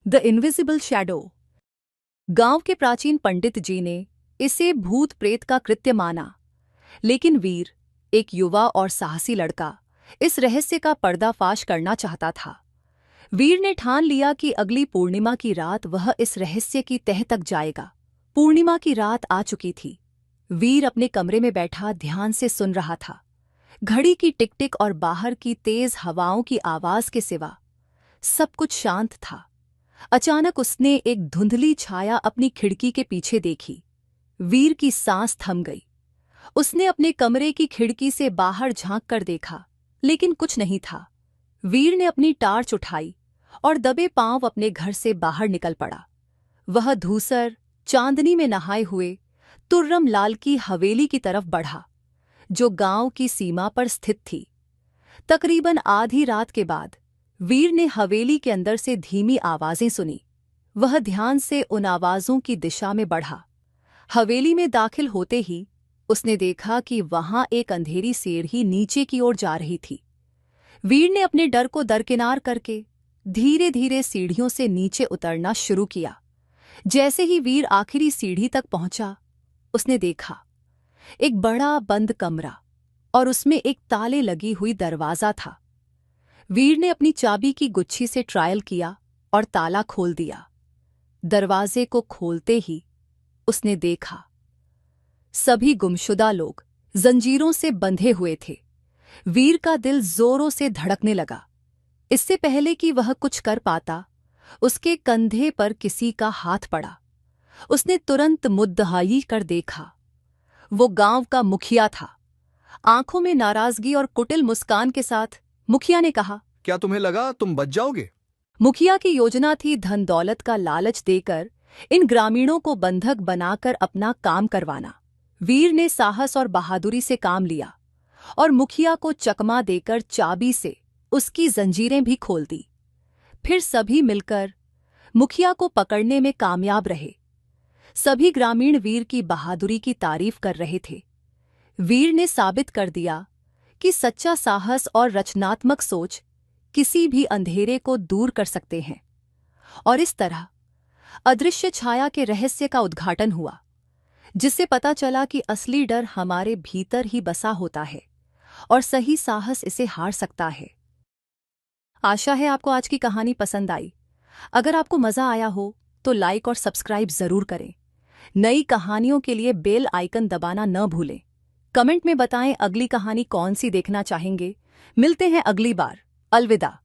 The invisible shadow. गांव के प्राचीन पंडित जी ने इसे भूत प्रेत का कृत्य माना, लेकिन वीर, एक युवा और साहसी लड़का, इस रहस्य का पर्दाफाश करना चाहता था। वीर ने ठान लिया कि अगली पूर्णिमा की रात वह इस रहस्य की तह तक जाएगा। पूर्णिमा की रात आ चुकी थी। वीर अपने कमरे में बैठा ध्यान से सुन रहा था। घड़ी की टिक टिक और बाहर की तेज हवाओं की आवाज के सिवा सब कुछ शांत था। अचानक उसने एक धुंधली छाया अपनी खिड़की के पीछे देखी। वीर की सांस थम गई। उसने अपने कमरे की खिड़की से बाहर झांक कर देखा, लेकिन कुछ नहीं था। वीर ने अपनी टार्च उठाई और दबे पांव अपने घर से बाहर निकल पड़ा। वह धूसर चांदनी में नहाए हुए तुर्रम लाल की हवेली की तरफ बढ़ा, जो गांव की सीमा पर स्थित थी। तकरीबन आधी रात के बाद वीर ने हवेली के अंदर से धीमी आवाजें सुनी। वह ध्यान से उन आवाजों की दिशा में बढ़ा। हवेली में दाखिल होते ही उसने देखा कि वहां एक अंधेरी सीढ़ी नीचे की ओर जा रही थी। वीर ने अपने डर को दरकिनार करके धीरे धीरे सीढ़ियों से नीचे उतरना शुरू किया। जैसे ही वीर आखिरी सीढ़ी तक पहुंचा, उसने देखा एक बड़ा बंद कमरा और उसमें एक ताले लगी हुई दरवाजा था। वीर ने अपनी चाबी की गुच्छी से ट्रायल किया और ताला खोल दिया। दरवाजे को खोलते ही उसने देखा सभी गुमशुदा लोग जंजीरों से बंधे हुए थे। वीर का दिल जोरों से धड़कने लगा। इससे पहले कि वह कुछ कर पाता, उसके कंधे पर किसी का हाथ पड़ा। उसने तुरंत मुद्दहाई कर देखा। वो गांव का मुखिया था। आंखों में नाराजगी और कुटिल मुस्कान के साथ मुखिया ने कहा, क्या तुम्हें लगा तुम बच जाओगे? मुखिया की योजना थी धन दौलत का लालच देकर इन ग्रामीणों को बंधक बनाकर अपना काम करवाना। वीर ने साहस और बहादुरी से काम लिया और मुखिया को चकमा देकर चाबी से उसकी जंजीरें भी खोल दी। फिर सभी मिलकर मुखिया को पकड़ने में कामयाब रहे। सभी ग्रामीण वीर की बहादुरी की तारीफ कर रहे थे। वीर ने साबित कर दिया कि सच्चा साहस और रचनात्मक सोच किसी भी अंधेरे को दूर कर सकते हैं। और इस तरह अदृश्य छाया के रहस्य का उद्घाटन हुआ, जिससे पता चला कि असली डर हमारे भीतर ही बसा होता है और सही साहस इसे हार सकता है। आशा है आपको आज की कहानी पसंद आई। अगर आपको मजा आया हो तो लाइक और सब्सक्राइब जरूर करें। नई कहानियों के लिए बेल आइकन दबाना न भूलें। कमेंट में बताएं अगली कहानी कौन सी देखना चाहेंगे। मिलते हैं अगली बार। अलविदा।